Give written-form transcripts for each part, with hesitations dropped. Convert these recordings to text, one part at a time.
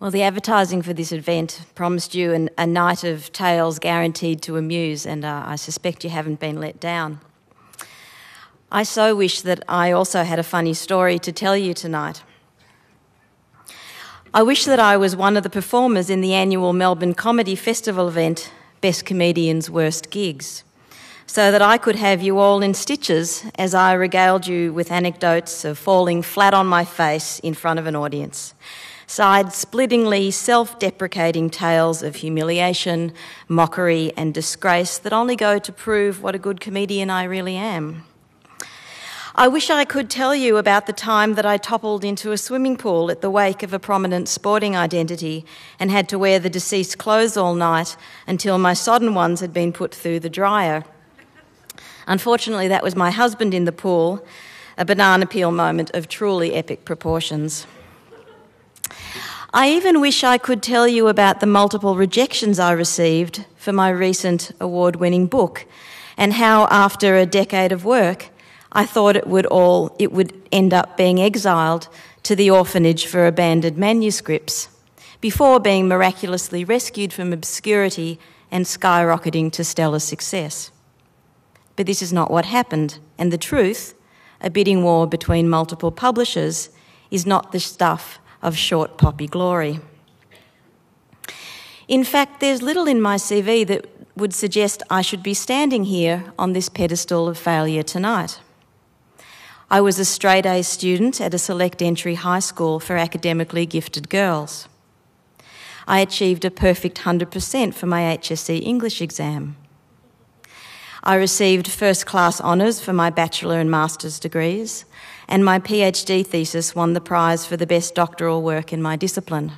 Well, the advertising for this event promised you a night of tales guaranteed to amuse, and I suspect you haven't been let down. I so wish that I also had a funny story to tell you tonight. I wish that I was one of the performers in the annual Melbourne Comedy Festival event, Best Comedians' Worst Gigs, so that I could have you all in stitches as I regaled you with anecdotes of falling flat on my face in front of an audience. Side-splittingly self-deprecating tales of humiliation, mockery and disgrace that only go to prove what a good comedian I really am. I wish I could tell you about the time that I toppled into a swimming pool at the wake of a prominent sporting identity and had to wear the deceased clothes all night until my sodden ones had been put through the dryer. Unfortunately, that was my husband in the pool, a banana peel moment of truly epic proportions. I even wish I could tell you about the multiple rejections I received for my recent award-winning book and how, after a decade of work, I thought it would end up being exiled to the orphanage for abandoned manuscripts before being miraculously rescued from obscurity and skyrocketing to stellar success. But this is not what happened, and the truth, a bidding war between multiple publishers, is not the stuff of short poppy glory. In fact, there's little in my CV that would suggest I should be standing here on this pedestal of failure tonight. I was a straight-A student at a select entry high school for academically gifted girls. I achieved a perfect 100% for my HSC English exam. I received first-class honours for my bachelor and master's degrees, and my PhD thesis won the prize for the best doctoral work in my discipline.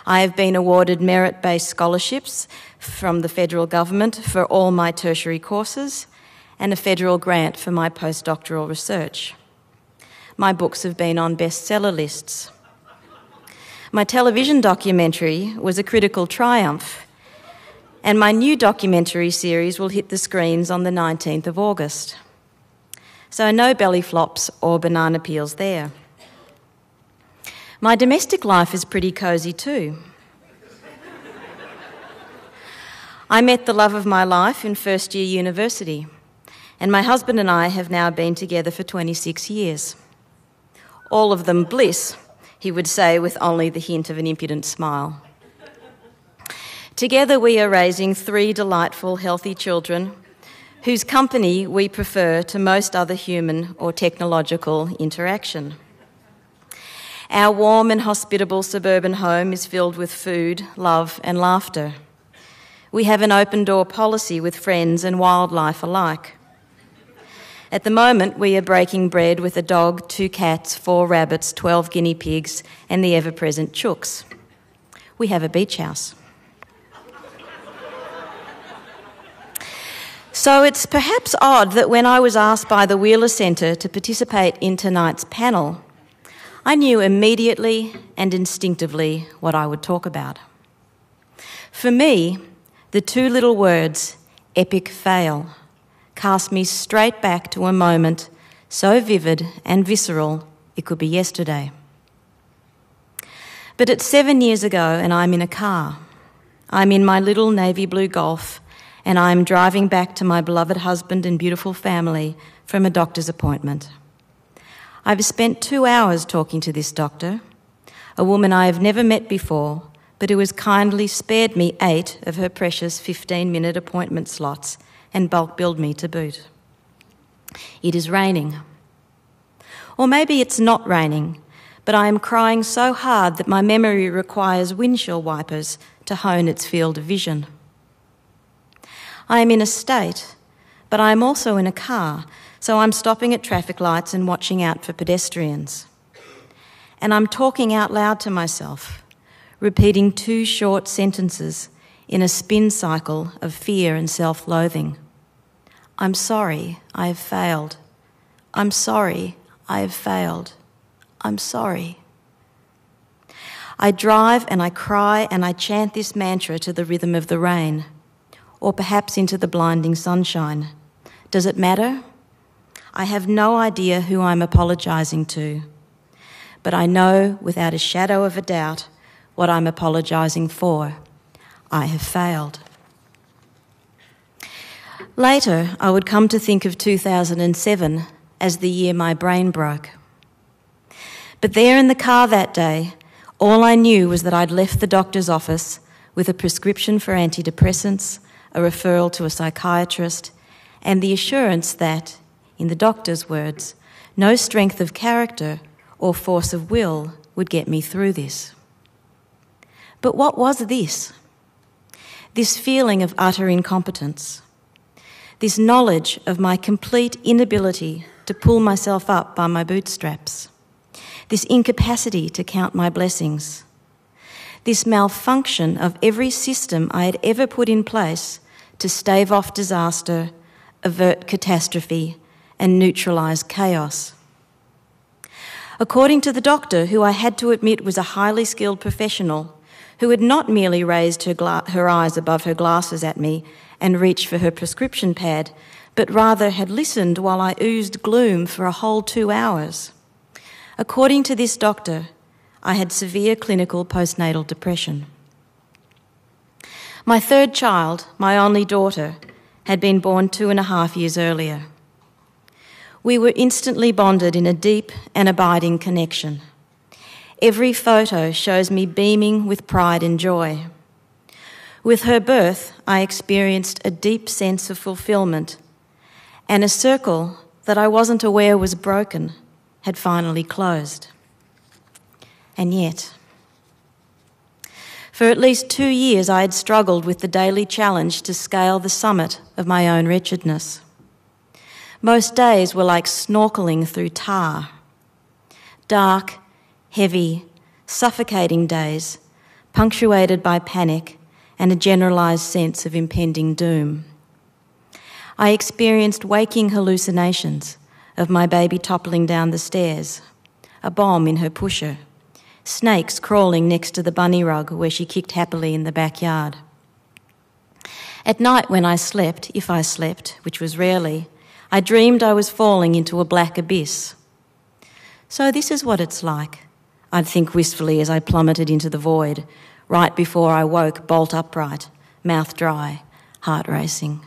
I have been awarded merit-based scholarships from the federal government for all my tertiary courses and a federal grant for my postdoctoral research. My books have been on bestseller lists. My television documentary was a critical triumph, and my new documentary series will hit the screens on the 19th of August. So no belly flops or banana peels there. My domestic life is pretty cosy too. I met the love of my life in first year university, and my husband and I have now been together for 26 years. All of them bliss, he would say with only the hint of an impudent smile. Together we are raising 3 delightful, healthy children whose company we prefer to most other human or technological interaction. Our warm and hospitable suburban home is filled with food, love and laughter. We have an open-door policy with friends and wildlife alike. At the moment, we are breaking bread with a dog, 2 cats, 4 rabbits, 12 guinea pigs and the ever-present chooks. We have a beach house. So it's perhaps odd that when I was asked by the Wheeler Centre to participate in tonight's panel, I knew immediately and instinctively what I would talk about. For me, the 2 little words, epic fail, cast me straight back to a moment so vivid and visceral it could be yesterday. But it's 7 years ago and I'm in a car. I'm in my little navy blue Golf, and I'm driving back to my beloved husband and beautiful family from a doctor's appointment. I've spent 2 hours talking to this doctor, a woman I have never met before, but who has kindly spared me 8 of her precious 15-minute appointment slots and bulk billed me to boot. It is raining. Or maybe it's not raining, but I am crying so hard that my memory requires windshield wipers to hone its field of vision. I am in a state, but I am also in a car, so I'm stopping at traffic lights and watching out for pedestrians. And I'm talking out loud to myself, repeating 2 short sentences in a spin cycle of fear and self-loathing. I'm sorry, I have failed. I'm sorry, I have failed. I'm sorry. I drive and I cry and I chant this mantra to the rhythm of the rain, or perhaps into the blinding sunshine. Does it matter? I have no idea who I'm apologising to, but I know without a shadow of a doubt what I'm apologising for. I have failed. Later, I would come to think of 2007 as the year my brain broke. But there in the car that day, all I knew was that I'd left the doctor's office with a prescription for antidepressants, a referral to a psychiatrist, and the assurance that, in the doctor's words, no strength of character or force of will would get me through this. But what was this? This feeling of utter incompetence. This knowledge of my complete inability to pull myself up by my bootstraps. This incapacity to count my blessings. This malfunction of every system I had ever put in place to stave off disaster, avert catastrophe, and neutralise chaos. According to the doctor, who I had to admit was a highly skilled professional, who had not merely raised her eyes above her glasses at me and reached for her prescription pad, but rather had listened while I oozed gloom for a whole 2 hours. According to this doctor, I had severe clinical postnatal depression. My third child, my only daughter, had been born 2.5 years earlier. We were instantly bonded in a deep and abiding connection. Every photo shows me beaming with pride and joy. With her birth, I experienced a deep sense of fulfilment, and a circle that I wasn't aware was broken had finally closed. And yet, for at least 2 years I had struggled with the daily challenge to scale the summit of my own wretchedness. Most days were like snorkelling through tar. Dark, heavy, suffocating days, punctuated by panic and a generalised sense of impending doom. I experienced waking hallucinations of my baby toppling down the stairs, a bomb in her pusher, snakes crawling next to the bunny rug where she kicked happily in the backyard. At night when I slept, if I slept, which was rarely, I dreamed I was falling into a black abyss. So this is what it's like, I'd think wistfully as I plummeted into the void, right before I woke bolt upright, mouth dry, heart racing.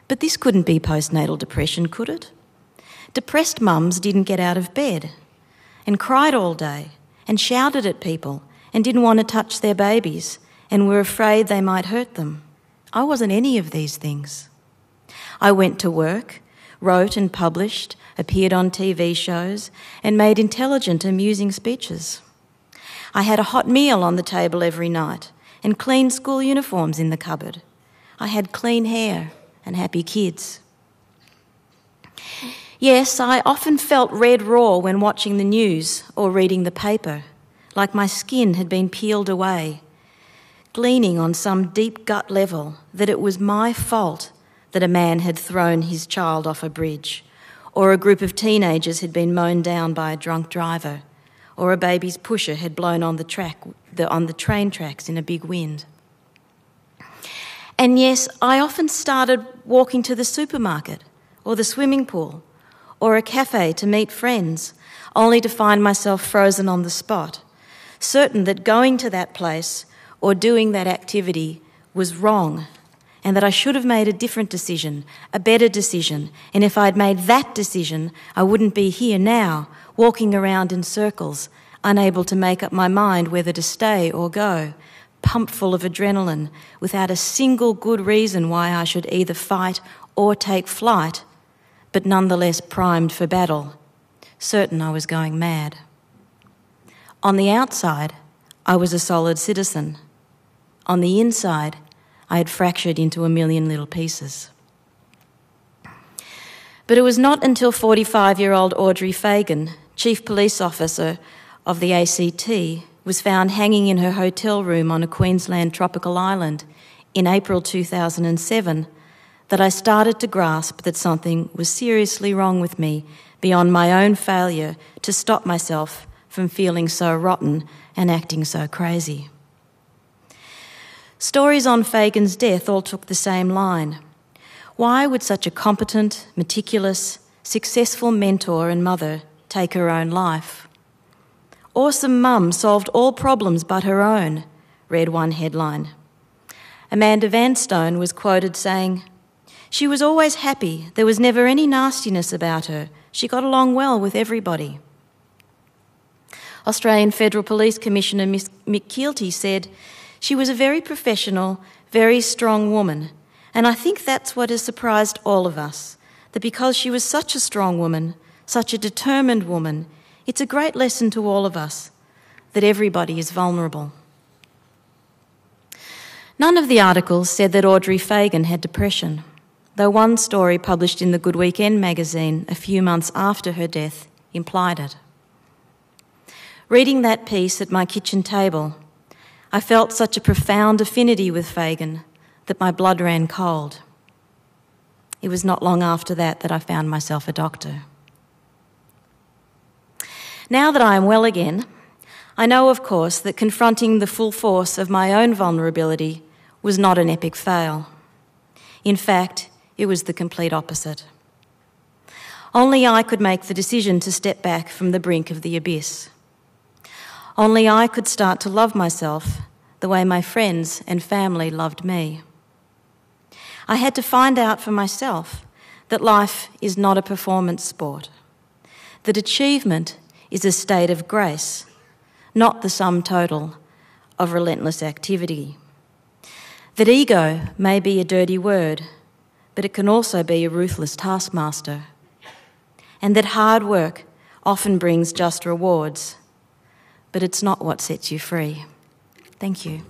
But this couldn't be postnatal depression, could it? Depressed mums didn't get out of bed and cried all day and shouted at people and didn't want to touch their babies and were afraid they might hurt them. I wasn't any of these things. I went to work, wrote and published, appeared on TV shows, and made intelligent, amusing speeches. I had a hot meal on the table every night and clean school uniforms in the cupboard. I had clean hair and happy kids. Yes, I often felt red raw when watching the news or reading the paper, like my skin had been peeled away, gleaning on some deep gut level that it was my fault that a man had thrown his child off a bridge, or a group of teenagers had been mown down by a drunk driver, or a baby's pusher had blown on the train tracks in a big wind. And yes, I often started walking to the supermarket or the swimming pool or a cafe to meet friends, only to find myself frozen on the spot, certain that going to that place or doing that activity was wrong, and that I should have made a different decision, a better decision, and if I'd made that decision, I wouldn't be here now, walking around in circles, unable to make up my mind whether to stay or go, pumped full of adrenaline, without a single good reason why I should either fight or take flight, but nonetheless primed for battle, certain I was going mad. On the outside, I was a solid citizen. On the inside, I had fractured into a million little pieces. But it was not until 45-year-old Audrey Fagan, Chief Police Officer of the ACT, was found hanging in her hotel room on a Queensland tropical island in April 2007 that I started to grasp that something was seriously wrong with me beyond my own failure to stop myself from feeling so rotten and acting so crazy. Stories on Fagan's death all took the same line. Why would such a competent, meticulous, successful mentor and mother take her own life? "Awesome mum solved all problems but her own," read one headline. Amanda Vanstone was quoted saying, "She was always happy. There was never any nastiness about her. She got along well with everybody." Australian Federal Police Commissioner Mick Keelty said, "She was a very professional, very strong woman, and I think that's what has surprised all of us, that because she was such a strong woman, such a determined woman, it's a great lesson to all of us, that everybody is vulnerable." None of the articles said that Audrey Fagan had depression, though one story published in the Good Weekend magazine a few months after her death implied it. Reading that piece at my kitchen table, I felt such a profound affinity with Fagan that my blood ran cold. It was not long after that I found myself a doctor. Now that I am well again, I know, of course, that confronting the full force of my own vulnerability was not an epic fail. In fact, it was the complete opposite. Only I could make the decision to step back from the brink of the abyss. Only I could start to love myself the way my friends and family loved me. I had to find out for myself that life is not a performance sport, that achievement is a state of grace, not the sum total of relentless activity. That ego may be a dirty word, but it can also be a ruthless taskmaster. And that hard work often brings just rewards, but it's not what sets you free. Thank you.